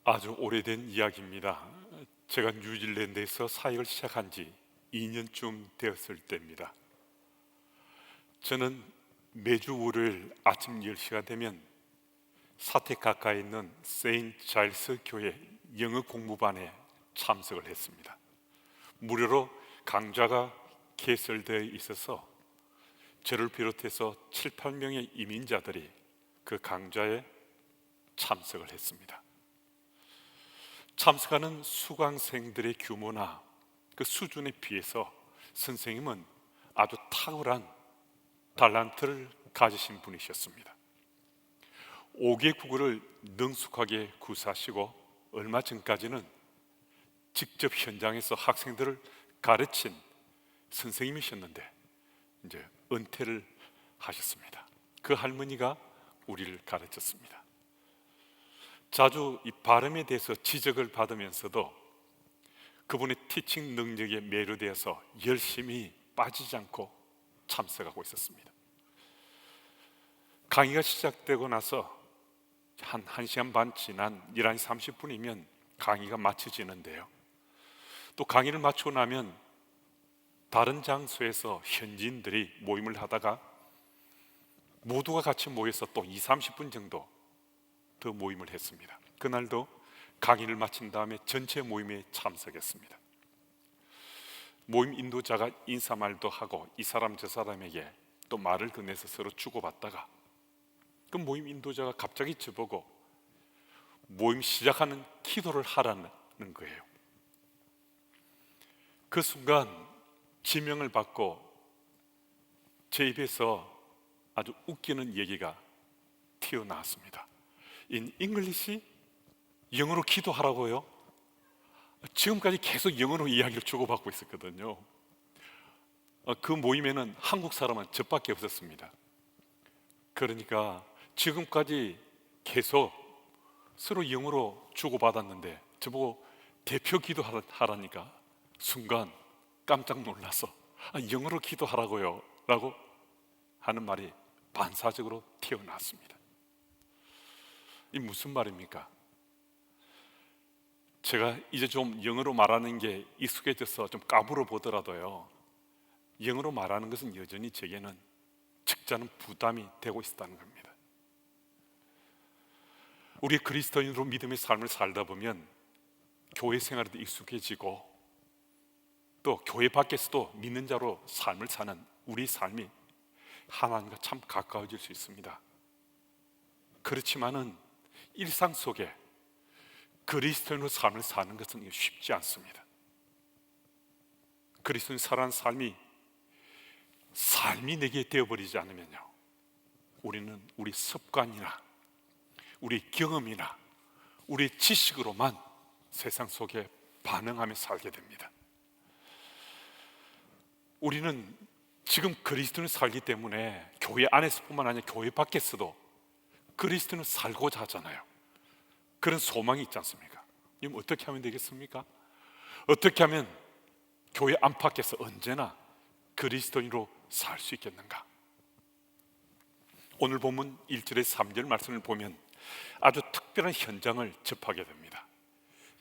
아주 오래된 이야기입니다. 제가 뉴질랜드에서 사역을 시작한 지 2년쯤 되었을 때입니다. 저는 매주 월요일 아침 10시가 되면 사택 가까이 있는 세인트 자일스 교회 영어 공부반에 참석을 했습니다. 무료로 강좌가 개설되어 있어서 저를 비롯해서 7, 8명의 이민자들이 그 강좌에 참석을 했습니다. 참석하는 수강생들의 규모나 그 수준에 비해서 선생님은 아주 탁월한 달란트를 가지신 분이셨습니다. 5개 국어를 능숙하게 구사하시고 얼마 전까지는 직접 현장에서 학생들을 가르친 선생님이셨는데 이제 은퇴를 하셨습니다. 그 할머니가 우리를 가르쳤습니다. 자주 이 발음에 대해서 지적을 받으면서도 그분의 티칭 능력에 매료되어서 열심히 빠지지 않고 참석하고 있었습니다. 강의가 시작되고 나서 한 1시간 반 지난 11시 30분이면 강의가 마쳐지는데요. 또 강의를 마치고 나면 다른 장소에서 현지인들이 모임을 하다가 모두가 같이 모여서 또 2, 30분 정도 더 모임을 했습니다. 그날도 강의를 마친 다음에 전체 모임에 참석했습니다. 모임 인도자가 인사말도 하고 이 사람 저 사람에게 또 말을 건네서 서로 주고받다가 그 모임 인도자가 갑자기 저보고 모임 시작하는 기도를 하라는 거예요. 그 순간 지명을 받고 제 입에서 아주 웃기는 얘기가 튀어나왔습니다. In English? 영어로 기도하라고요? 지금까지 계속 영어로 이야기를 주고받고 있었거든요. 그 모임에는 한국 사람은 저밖에 없었습니다. 그러니까 지금까지 계속 서로 영어로 주고받았는데 저보고 대표 기도하라니까 순간 깜짝 놀라서 영어로 기도하라고요 라고 하는 말이 반사적으로 튀어나왔습니다. 이 무슨 말입니까? 제가 이제 좀 영어로 말하는 게 익숙해져서 좀 까불어 보더라도요, 영어로 말하는 것은 여전히 제게는 적잖은 부담이 되고 있다는 겁니다. 우리 그리스도인으로 믿음의 삶을 살다 보면 교회 생활에도 익숙해지고 또 교회 밖에서도 믿는 자로 삶을 사는 우리 삶이 하나님과 참 가까워질 수 있습니다. 그렇지만은 일상 속에 그리스도인으로 삶을 사는 것은 쉽지 않습니다. 그리스도인 살아가는 삶이 내게 되어버리지 않으면요, 우리는 우리 습관이나 우리 경험이나 우리 지식으로만 세상 속에 반응하며 살게 됩니다. 우리는 지금 그리스도인을 살기 때문에 교회 안에서뿐만 아니라 교회 밖에서도 그리스도인을 살고자 하잖아요. 그런 소망이 있지 않습니까? 그럼 어떻게 하면 되겠습니까? 어떻게 하면 교회 안팎에서 언제나 그리스도인으로 살 수 있겠는가? 오늘 본문 1절의 3절 말씀을 보면 아주 특별한 현장을 접하게 됩니다.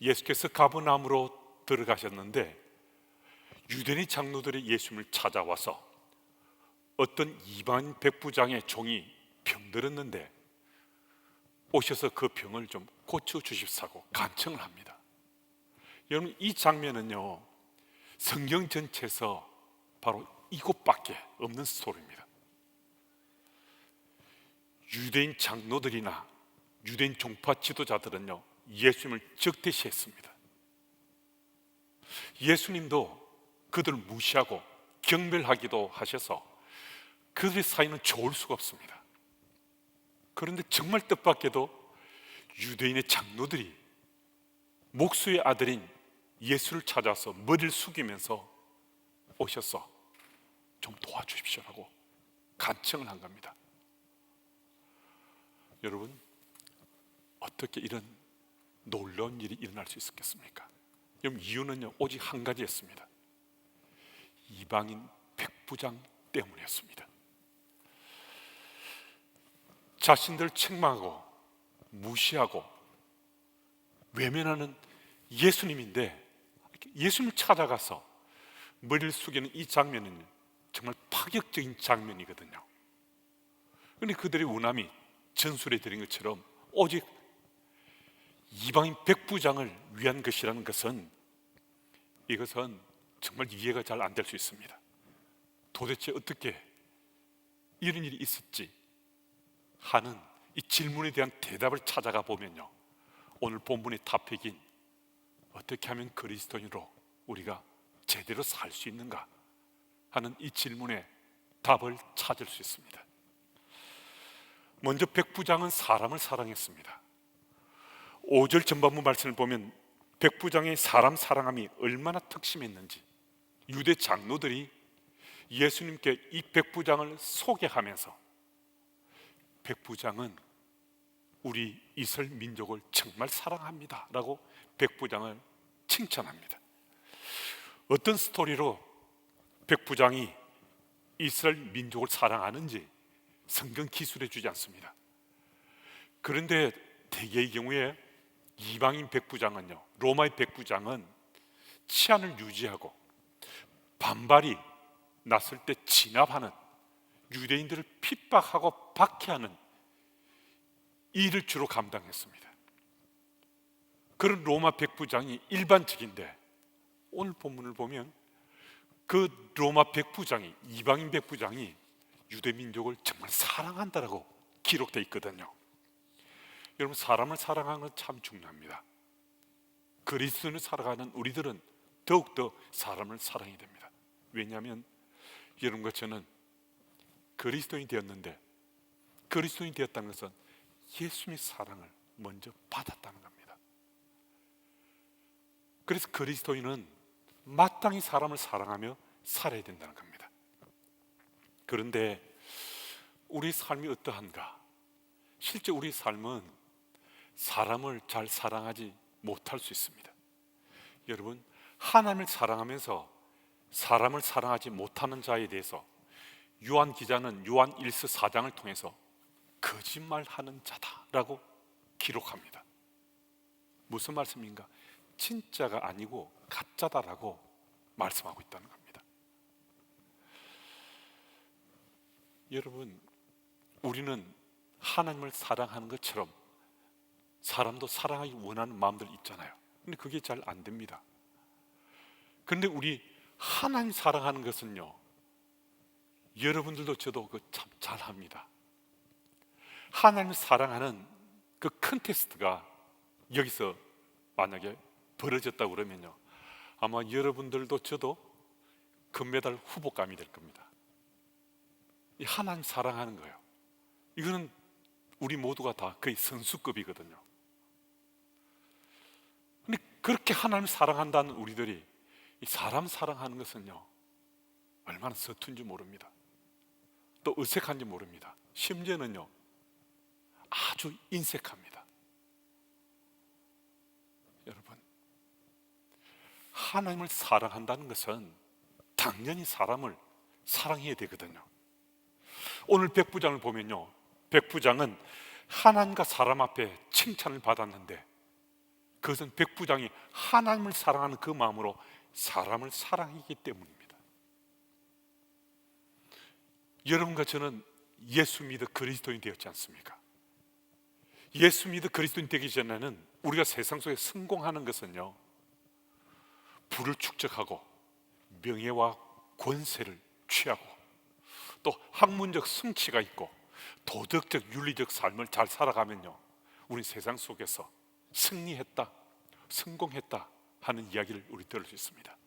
예수께서 가버나움으로 들어가셨는데 유대인 장로들이 예수님을 찾아와서 어떤 이방인 백부장의 종이 병들었는데 오셔서 그 병을 좀 고쳐주십사고 간청을 합니다. 여러분, 이 장면은요, 성경 전체에서 바로 이곳밖에 없는 스토리입니다. 유대인 장로들이나 유대인 종파 지도자들은요, 예수님을 적대시했습니다. 예수님도 그들을 무시하고 경멸하기도 하셔서 그들의 사이는 좋을 수가 없습니다. 그런데 정말 뜻밖에도 유대인의 장로들이 목수의 아들인 예수를 찾아서 머리를 숙이면서 오셔서 좀 도와주십시오라고 간청을 한 겁니다. 여러분, 어떻게 이런 놀라운 일이 일어날 수 있었겠습니까? 여러분, 이유는요, 오직 한 가지였습니다. 이방인 백부장 때문이었습니다. 자신들 책망하고 무시하고 외면하는 예수님인데 예수님을 찾아가서 머리를 숙이는 이 장면은 정말 파격적인 장면이거든요. 그런데 그들의 원함이 전술에 드린 것처럼 오직 이방인 백부장을 위한 것이라는 것은, 이것은 정말 이해가 잘 안 될 수 있습니다. 도대체 어떻게 이런 일이 있었지 하는 이 질문에 대한 대답을 찾아가 보면요, 오늘 본문의 탑픽인 어떻게 하면 그리스도인으로 우리가 제대로 살 수 있는가 하는 이 질문에 답을 찾을 수 있습니다. 먼저 백부장은 사람을 사랑했습니다. 5절 전반부 말씀을 보면 백부장의 사람 사랑함이 얼마나 특심했는지 유대 장로들이 예수님께 이 백부장을 소개하면서 백부장은 우리 이스라엘 민족을 정말 사랑합니다 라고 백부장을 칭찬합니다. 어떤 스토리로 백부장이 이스라엘 민족을 사랑하는지 성경 기술해 주지 않습니다. 그런데 대개의 경우에 이방인 백부장은요, 로마의 백부장은 치안을 유지하고 반발이 났을 때 진압하는, 유대인들을 핍박하고 박해하는 일을 주로 감당했습니다. 그런 로마 백부장이 일반적인데 오늘 본문을 보면 그 로마 백부장이, 이방인 백부장이 유대 민족을 정말 사랑한다라고 기록되어 있거든요. 여러분, 사람을 사랑하는 건 참 중요합니다. 그리스도인을 살아가는 우리들은 더욱더 사람을 사랑해야 됩니다. 왜냐하면 여러분과 저는 그리스도인이 되었는데, 그리스도인이 되었다는 것은 예수님의 사랑을 먼저 받았다는 겁니다. 그래서 그리스도인은 마땅히 사람을 사랑하며 살아야 된다는 겁니다. 그런데 우리 삶이 어떠한가? 실제 우리 삶은 사람을 잘 사랑하지 못할 수 있습니다. 여러분, 하나님을 사랑하면서 사람을 사랑하지 못하는 자에 대해서 요한 기자는 요한 1서 4장을 통해서 거짓말하는 자다라고 기록합니다. 무슨 말씀인가? 진짜가 아니고 가짜다라고 말씀하고 있다는 겁니다. 여러분, 우리는 하나님을 사랑하는 것처럼 사람도 사랑하기 원하는 마음들 있잖아요. 근데 그게 잘 안 됩니다. 그런데 우리 하나님 사랑하는 것은요, 여러분들도 저도 그 참 잘합니다. 하나님을 사랑하는 그 컨테스트가 여기서 만약에 벌어졌다고 그러면요, 아마 여러분들도 저도 금메달 후보감이 될 겁니다. 이 하나님 사랑하는 거예요. 이거는 우리 모두가 다 거의 선수급이거든요. 근데 그렇게 하나님 사랑한다는 우리들이 이 사람 사랑하는 것은요, 얼마나 서툰지 모릅니다. 또 어색한지 모릅니다. 심지어는요, 아주 인색합니다. 여러분, 하나님을 사랑한다는 것은 당연히 사람을 사랑해야 되거든요. 오늘 백부장을 보면요, 백부장은 하나님과 사람 앞에 칭찬을 받았는데 그것은 백부장이 하나님을 사랑하는 그 마음으로 사람을 사랑했기 때문입니다. 여러분과 저는 예수 믿어 그리스도인 되었지 않습니까? 예수 믿어 그리스도인 되기 전에는 우리가 세상 속에 성공하는 것은요, 부를 축적하고 명예와 권세를 취하고 또 학문적 성취가 있고 도덕적 윤리적 삶을 잘 살아가면요, 우리 세상 속에서 승리했다, 성공했다 하는 이야기를 우리 들을 수 있습니다.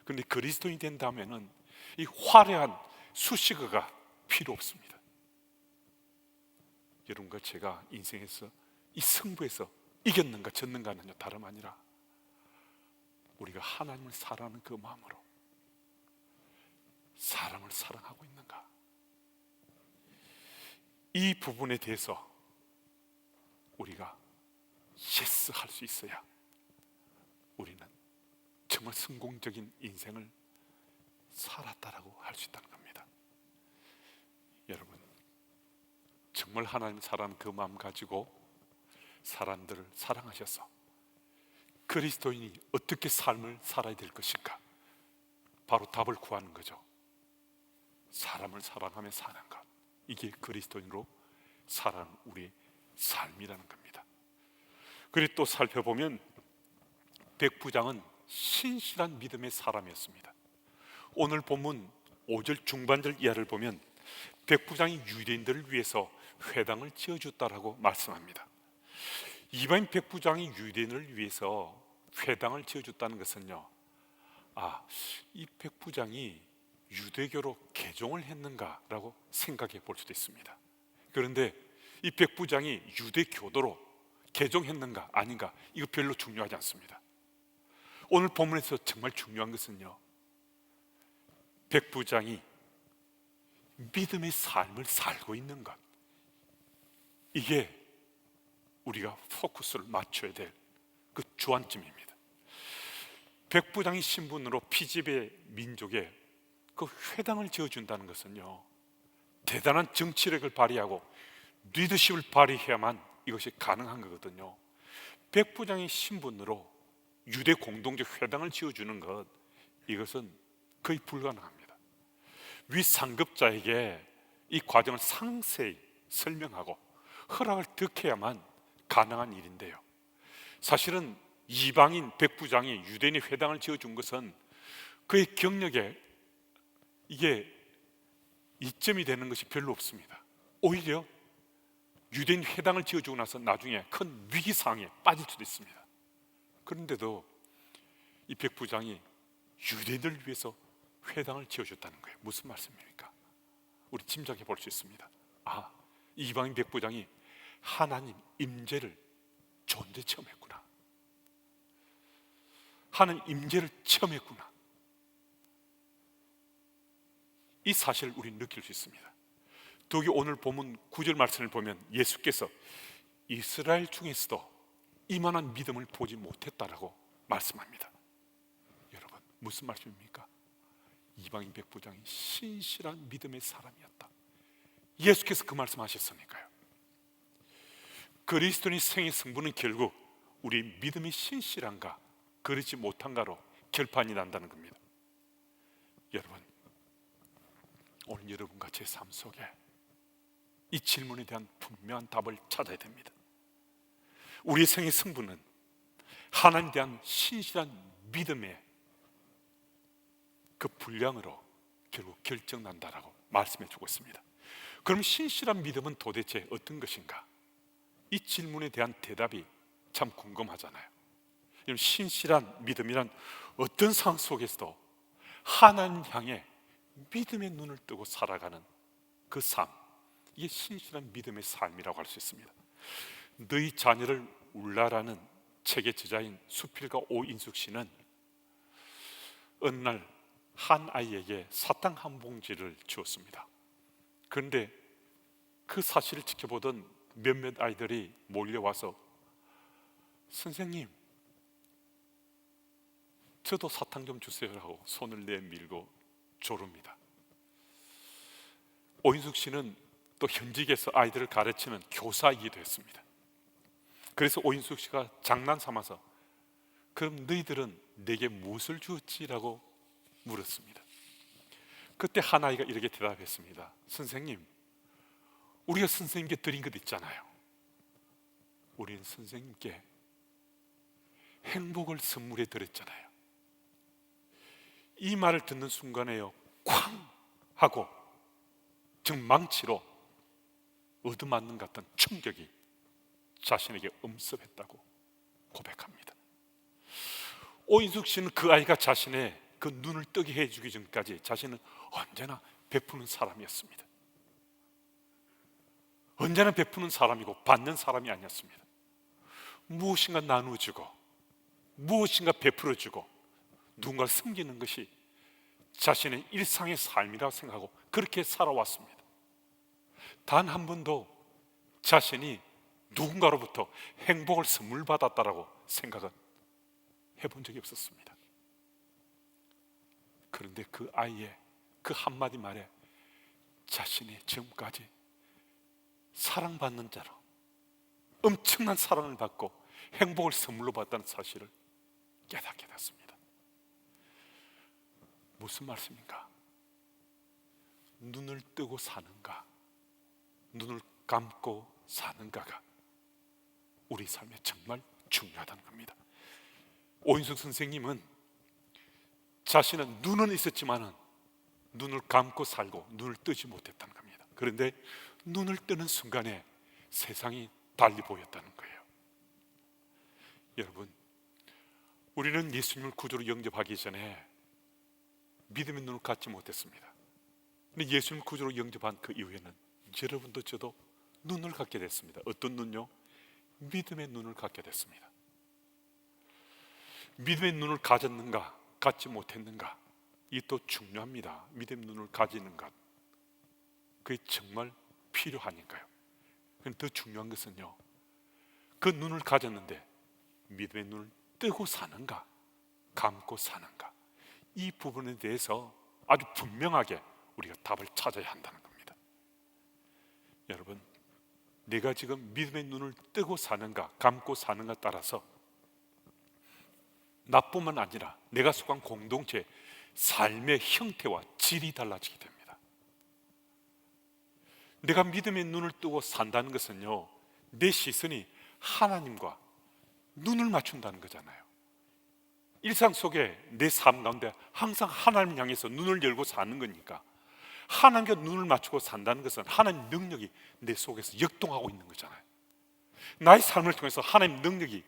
그런데 그리스도인이 된다면은 이 화려한 수식어가 필요 없습니다. 여러분과 제가 인생에서 이 승부에서 이겼는가 졌는가는요, 다름 아니라 우리가 하나님을 사랑하는 그 마음으로 사람을 사랑하고 있는가, 이 부분에 대해서 우리가 예스 할 수 있어야 우리는 정말 성공적인 인생을 살았다라고 할 수 있다는 겁니다. 여러분, 정말 하나님 사랑하는 그 마음 가지고 사람들을 사랑하셔서 그리스도인이 어떻게 삶을 살아야 될 것인가? 바로 답을 구하는 거죠. 사람을 사랑하며 사는 것, 이게 그리스도인으로 살아가는 우리의 삶이라는 겁니다. 그리고 또 살펴보면 백부장은 신실한 믿음의 사람이었습니다. 오늘 본문 5절 중반절 이하를 보면 백부장이 유대인들을 위해서 회당을 지어줬다라고 말씀합니다. 이방인 백부장이 유대인을 위해서 회당을 지어줬다는 것은요, 이 백부장이 유대교로 개종을 했는가라고 생각해 볼 수도 있습니다. 그런데 이 백부장이 유대교도로 개종했는가 아닌가, 이거 별로 중요하지 않습니다. 오늘 본문에서 정말 중요한 것은요, 백부장이 믿음의 삶을 살고 있는 것, 이게 우리가 포커스를 맞춰야 될 그 주안점입니다. 백부장의 신분으로 피지배 민족에 그 회당을 지어준다는 것은요, 대단한 정치력을 발휘하고 리더십을 발휘해야만 이것이 가능한 거거든요. 백부장의 신분으로 유대 공동체 회당을 지어주는 것, 이것은 거의 불가능합니다. 위 상급자에게 이 과정을 상세히 설명하고 허락을 득해야만 가능한 일인데요, 사실은 이방인 백부장이 유대인의 회당을 지어준 것은 그의 경력에 이게 이점이 되는 것이 별로 없습니다. 오히려 유대인 회당을 지어주고 나서 나중에 큰 위기 상황에 빠질 수도 있습니다. 그런데도 이 백부장이 유대인들을 위해서 회당을 지어줬다는 거예요. 무슨 말씀입니까? 우리 짐작해 볼 수 있습니다. 이방인 백부장이 하나님 임재를 존재 체험했구나, 하나님 임재를 체험했구나, 이 사실을 우리는 느낄 수 있습니다. 더욱이 오늘 본문 9절 말씀을 보면 예수께서 이스라엘 중에서도 이만한 믿음을 보지 못했다라고 말씀합니다. 여러분, 무슨 말씀입니까? 이방인 백부장이 신실한 믿음의 사람이었다, 예수께서 그 말씀하셨으니까요. 그리스도인의 생의 승부는 결국 우리 믿음이 신실한가 그렇지 못한가로 결판이 난다는 겁니다. 여러분, 오늘 여러분과 제 삶 속에 이 질문에 대한 분명한 답을 찾아야 됩니다. 우리의 생의 승부는 하나님에 대한 신실한 믿음의 그 분량으로 결국 결정난다라고 말씀해 주고 있습니다. 그럼 신실한 믿음은 도대체 어떤 것인가? 이 질문에 대한 대답이 참 궁금하잖아요. 신실한 믿음이란 어떤 상황 속에서도 하나님 향해 믿음의 눈을 뜨고 살아가는 그 삶, 이게 신실한 믿음의 삶이라고 할 수 있습니다. 너희 자녀를 울라라는 책의 저자인 수필가 오인숙 씨는 어느 날 한 아이에게 사탕 한 봉지를 주었습니다. 그런데 그 사실을 지켜보던 몇몇 아이들이 몰려와서 선생님, 저도 사탕 좀 주세요 하고 손을 내밀고 조릅니다. 오인숙 씨는 또 현직에서 아이들을 가르치는 교사이기도 했습니다. 그래서 오인숙 씨가 장난 삼아서 그럼 너희들은 내게 무엇을 주었지라고 물었습니다. 그때 한 아이가 이렇게 대답했습니다. 선생님, 우리가 선생님께 드린 것 있잖아요. 우리는 선생님께 행복을 선물해 드렸잖아요. 이 말을 듣는 순간에요, 쾅 하고 정망치로 얻어맞는 것 같은 충격이 자신에게 엄습했다고 고백합니다. 오인숙 씨는 그 아이가 자신의 그 눈을 뜨게 해주기 전까지 자신은 언제나 베푸는 사람이었습니다. 언제나 베푸는 사람이고 받는 사람이 아니었습니다. 무엇인가 나누어주고 무엇인가 베풀어주고 누군가를 섬기는 것이 자신의 일상의 삶이라고 생각하고 그렇게 살아왔습니다. 단 한 번도 자신이 누군가로부터 행복을 선물 받았다라고 생각은 해본 적이 없었습니다. 그런데 그 아이의 그 한마디 말에 자신이 지금까지 사랑받는 자로 엄청난 사랑을 받고 행복을 선물로 받았다는 사실을 깨닫게 됐습니다. 무슨 말씀인가? 눈을 뜨고 사는가, 눈을 감고 사는가가 우리 삶에 정말 중요하다는 겁니다. 오인숙 선생님은 자신은 눈은 있었지만 눈을 감고 살고 눈을 뜨지 못했다는 겁니다. 그런데 눈을 뜨는 순간에 세상이 달리 보였다는 거예요. 여러분, 우리는 예수님을 구주로 영접하기 전에 믿음의 눈을 갖지 못했습니다. 근데 예수님을 구주로 영접한 그 이후에는 여러분도 저도 눈을 갖게 됐습니다. 어떤 눈요? 믿음의 눈을 갖게 됐습니다. 믿음의 눈을 가졌는가, 갖지 못했는가, 이 또 중요합니다. 믿음의 눈을 가지는 것, 그게 정말 필요하니까요. 그런데 더 중요한 것은요, 그 눈을 가졌는데 믿음의 눈을 뜨고 사는가, 감고 사는가, 이 부분에 대해서 아주 분명하게 우리가 답을 찾아야 한다는 겁니다. 여러분, 내가 지금 믿음의 눈을 뜨고 사는가, 감고 사는가 따라서 나뿐만 아니라 내가 속한 공동체 삶의 형태와 질이 달라지게 됩니다. 내가 믿음의 눈을 뜨고 산다는 것은요, 내 시선이 하나님과 눈을 맞춘다는 거잖아요. 일상 속에 내 삶 가운데 항상 하나님을 향해서 눈을 열고 사는 거니까, 하나님과 눈을 맞추고 산다는 것은 하나님 능력이 내 속에서 역동하고 있는 거잖아요. 나의 삶을 통해서 하나님 능력이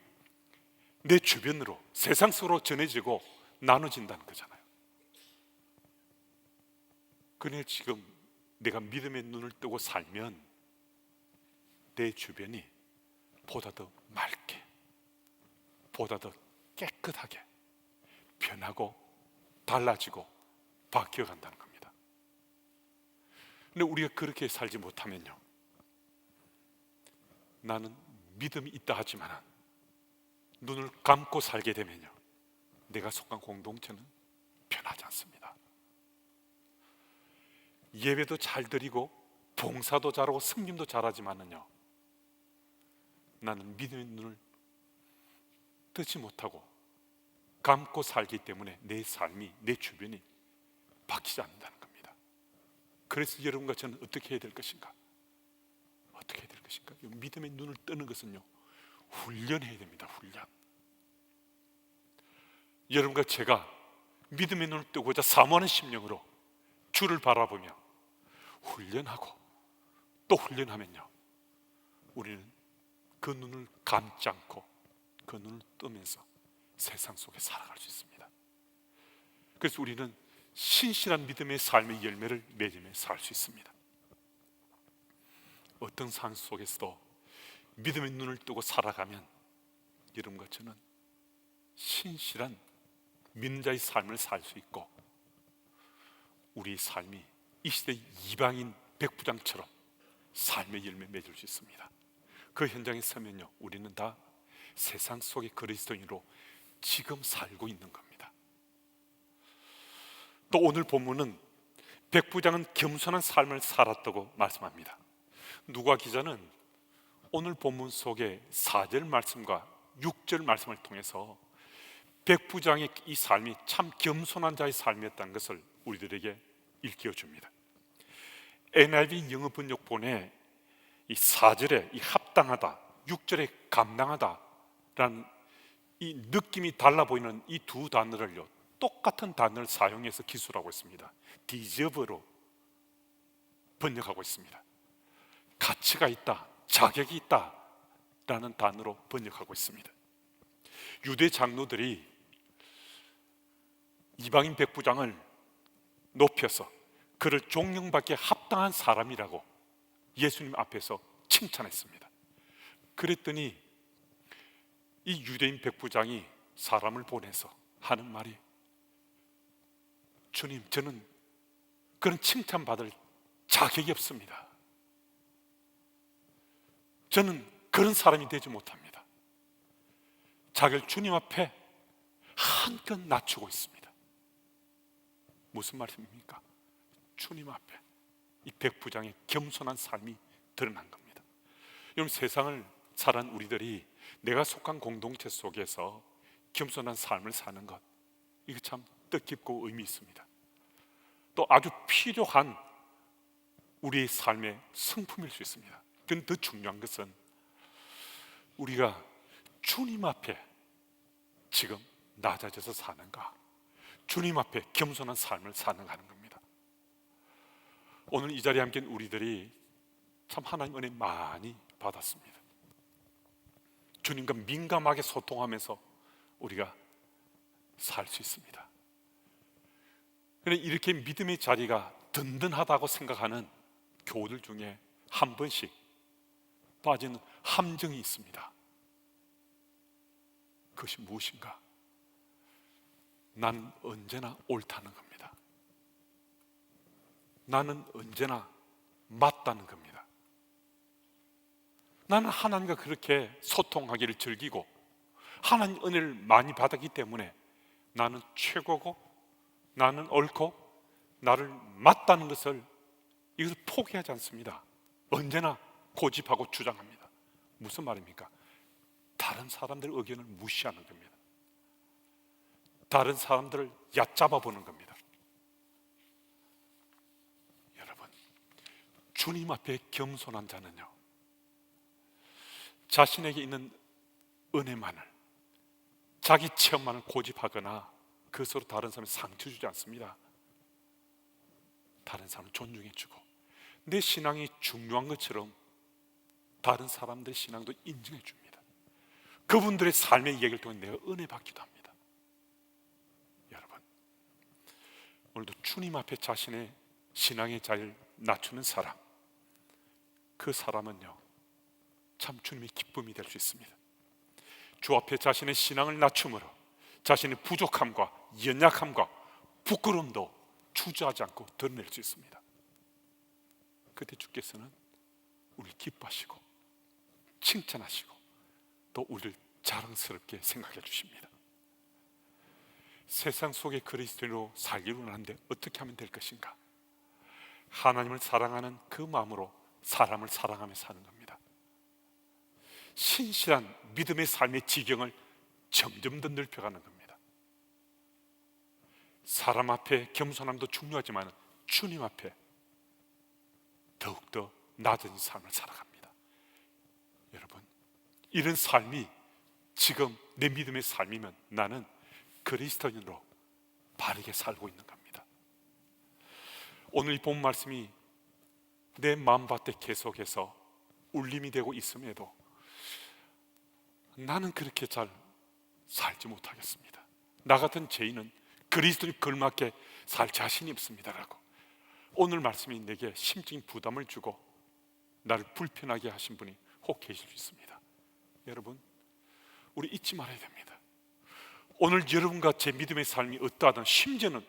내 주변으로, 세상 속으로 전해지고 나눠진다는 거잖아요. 그런데 지금 내가 믿음의 눈을 뜨고 살면 내 주변이 보다 더 맑게, 보다 더 깨끗하게 변하고 달라지고 바뀌어간다는 겁니다. 근데 우리가 그렇게 살지 못하면요, 나는 믿음이 있다 하지만 눈을 감고 살게 되면요, 내가 속한 공동체는 변하지 않습니다. 예배도 잘 드리고 봉사도 잘하고 섬김도 잘하지만은요, 나는 믿음의 눈을 뜨지 못하고 감고 살기 때문에 내 삶이, 내 주변이 바뀌지 않는다는 겁니다. 그래서 여러분과 저는 어떻게 해야 될 것인가? 어떻게 해야 될 것인가? 믿음의 눈을 뜨는 것은요, 훈련해야 됩니다. 훈련. 여러분과 제가 믿음의 눈을 뜨고자 사모하는 심령으로 주를 바라보며 훈련하고 또 훈련하면요, 우리는 그 눈을 감지 않고 그 눈을 뜨면서 세상 속에 살아갈 수 있습니다. 그래서 우리는 신실한 믿음의 삶의 열매를 맺으며 살 수 있습니다. 어떤 상황 속에서도 믿음의 눈을 뜨고 살아가면 여러분과 저는 신실한 믿는 자의 삶을 살 수 있고, 우리 삶이 이 시대 이방인 백부장처럼 삶의 열매 맺을 수 있습니다. 그 현장에 서면요, 우리는 다 세상 속의 그리스도인으로 지금 살고 있는 겁니다. 또 오늘 본문은 백부장은 겸손한 삶을 살았다고 말씀합니다. 누가 기자는 오늘 본문 속에 4절 말씀과 6절 말씀을 통해서 백부장의 이 삶이 참 겸손한 자의 삶이었다는 것을 우리들에게 일깨워줍니다. NIV 영어 번역본에 이 4절에 이 합당하다, 6절에 감당하다라는 이 느낌이 달라 보이는 이 두 단어를요, 똑같은 단어를 사용해서 기술하고 있습니다. deserve로 번역하고 있습니다. 가치가 있다, 자격이 있다 라는 단어로 번역하고 있습니다. 유대 장로들이 이방인 백부장을 높여서 그를 존경받기에 합당한 사람이라고 예수님 앞에서 칭찬했습니다. 그랬더니 이 유대인 백부장이 사람을 보내서 하는 말이, 주님, 저는 그런 칭찬받을 자격이 없습니다. 저는 그런 사람이 되지 못합니다. 자기를 주님 앞에 한껏 낮추고 있습니다. 무슨 말씀입니까? 주님 앞에 이 백부장의 겸손한 삶이 드러난 겁니다. 여러분, 세상을 살아온 우리들이 내가 속한 공동체 속에서 겸손한 삶을 사는 것, 이거 참 뜻깊고 의미 있습니다. 또 아주 필요한 우리의 삶의 성품일 수 있습니다. 그런데 더 중요한 것은 우리가 주님 앞에 지금 낮아져서 사는가, 주님 앞에 겸손한 삶을 사는가 하는 겁니다. 오늘 이 자리에 함께 우리들이 참 하나님 은혜 많이 받았습니다. 주님과 민감하게 소통하면서 우리가 살 수 있습니다. 그런데 이렇게 믿음의 자리가 든든하다고 생각하는 교우들 중에 한 번씩 빠지는 함정이 있습니다. 그것이 무엇인가? 나는 언제나 옳다는 겁니다. 나는 언제나 맞다는 겁니다. 나는 하나님과 그렇게 소통하기를 즐기고 하나님 은혜를 많이 받았기 때문에 나는 최고고 나는 옳고 나를 맞다는 것을, 이것을 포기하지 않습니다. 언제나 고집하고 주장합니다. 무슨 말입니까? 다른 사람들의 의견을 무시하는 겁니다. 다른 사람들을 얕잡아 보는 겁니다. 여러분, 주님 앞에 겸손한 자는요, 자신에게 있는 은혜만을, 자기 체험만을 고집하거나 그것으로 다른 사람에 상처 주지 않습니다. 다른 사람을 존중해주고 내 신앙이 중요한 것처럼 다른 사람들의 신앙도 인정해 줍니다. 그분들의 삶의 이야기를 통해 내가 은혜 받기도 합니다. 여러분, 오늘도 주님 앞에 자신의 신앙의 자리를 낮추는 사람, 그 사람은요 참 주님의 기쁨이 될 수 있습니다. 주 앞에 자신의 신앙을 낮춤으로 자신의 부족함과 연약함과 부끄러움도 주저하지 않고 드러낼 수 있습니다. 그때 주께서는 우리를 기뻐하시고 칭찬하시고 또 우리를 자랑스럽게 생각해 주십니다. 세상 속의 그리스도인으로 살기로 하는데 어떻게 하면 될 것인가? 하나님을 사랑하는 그 마음으로 사람을 사랑하며 사는 겁니다. 신실한 믿음의 삶의 지경을 점점 더 넓혀가는 겁니다. 사람 앞에 겸손함도 중요하지만 주님 앞에 더욱더 낮은 삶을 살아갑니다. 여러분, 이런 삶이 지금 내 믿음의 삶이면 나는 그리스도인으로 바르게 살고 있는 겁니다. 오늘 이 본 말씀이 내 마음밭에 계속해서 울림이 되고 있음에도 나는 그렇게 잘 살지 못하겠습니다. 나 같은 죄인은 그리스도に걸맞게 살 자신이 없습니다라고 오늘 말씀이 내게 심적인 부담을 주고 나를 불편하게 하신 분이 혹 계실 수 있습니다. 여러분, 우리 잊지 말아야 됩니다. 오늘 여러분과 제 믿음의 삶이 어떠하든 심지어는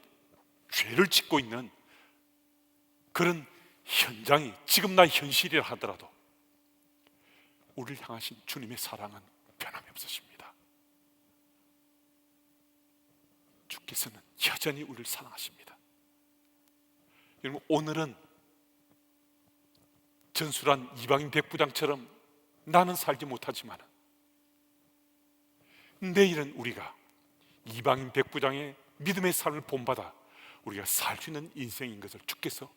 죄를 짓고 있는 그런 현장이 지금 나의 현실이라 하더라도 우리를 향하신 주님의 사랑은 변함이 없으십니다. 주께서는 여전히 우리를 사랑하십니다. 여러분, 오늘은 전술한 이방인 백부장처럼 나는 살지 못하지만 내일은 우리가 이방인 백부장의 믿음의 삶을 본받아 우리가 살 수 있는 인생인 것을 주께서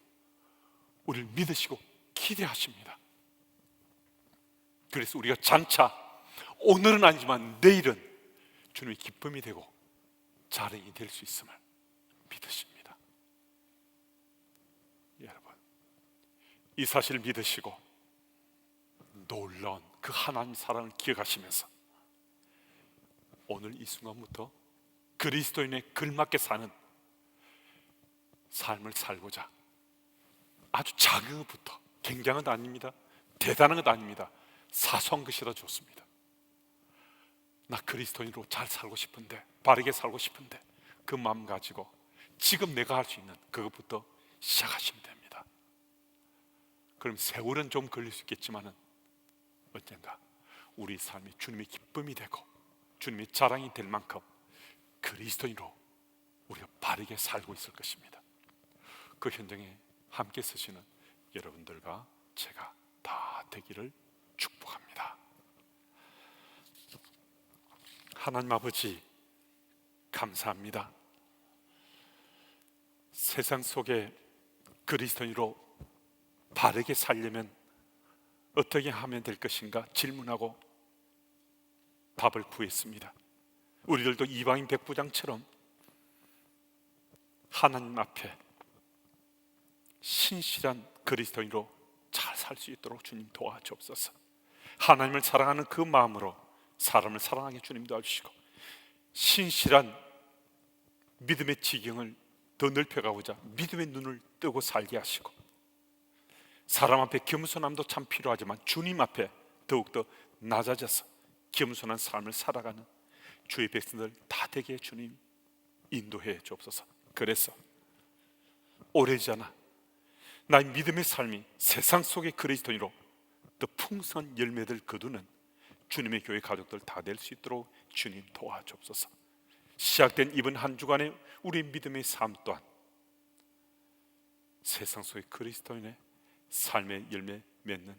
우리를 믿으시고 기대하십니다. 그래서 우리가 장차 오늘은 아니지만 내일은 주님의 기쁨이 되고 자랑이 될 수 있음을 믿으십니다. 여러분, 이 사실을 믿으시고 놀라운 그 하나님 사랑을 기억하시면서 오늘 이 순간부터 그리스도인의 걸맞게 사는 삶을 살고자 아주 작은 것부터, 굉장한 것 아닙니다. 대단한 것 아닙니다. 사소한 것이라 좋습니다. 나 그리스도인으로 잘 살고 싶은데, 바르게 살고 싶은데 그 마음 가지고 지금 내가 할 수 있는 그것부터 시작하시면 됩니다. 그럼 세월은 좀 걸릴 수 있겠지만 언젠가 우리 삶이 주님의 기쁨이 되고 주님의 자랑이 될 만큼 그리스도인으로 우리가 바르게 살고 있을 것입니다. 그 현장에 함께 서시는 여러분들과 제가 다 되기를 축복합니다. 하나님 아버지, 감사합니다. 세상 속에 그리스도인으로 바르게 살려면 어떻게 하면 될 것인가 질문하고 답을 구했습니다. 우리들도 이방인 백부장처럼 하나님 앞에 신실한 그리스도인으로 잘 살 수 있도록 주님 도와주옵소서. 하나님을 사랑하는 그 마음으로 사람을 사랑하게 주님 도와주시고, 신실한 믿음의 지경을 더 넓혀가고자 믿음의 눈을 뜨고 살게 하시고, 사람 앞에 겸손함도 참 필요하지만 주님 앞에 더욱더 낮아져서 겸손한 삶을 살아가는 주의 백성들 다 되게 주님 인도해 주옵소서. 그래서 오래지 않아 나의 믿음의 삶이 세상 속의 그리스도인으로 더 풍성한 열매들 거두는 주님의 교회 가족들 다 될 수 있도록 주님 도와주옵소서. 시작된 이번 한 주간의 우리의 믿음의 삶 또한 세상 속의 그리스도인의 삶의 열매 맺는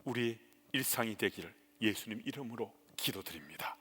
우리의 일상이 되기를 예수님 이름으로 기도드립니다.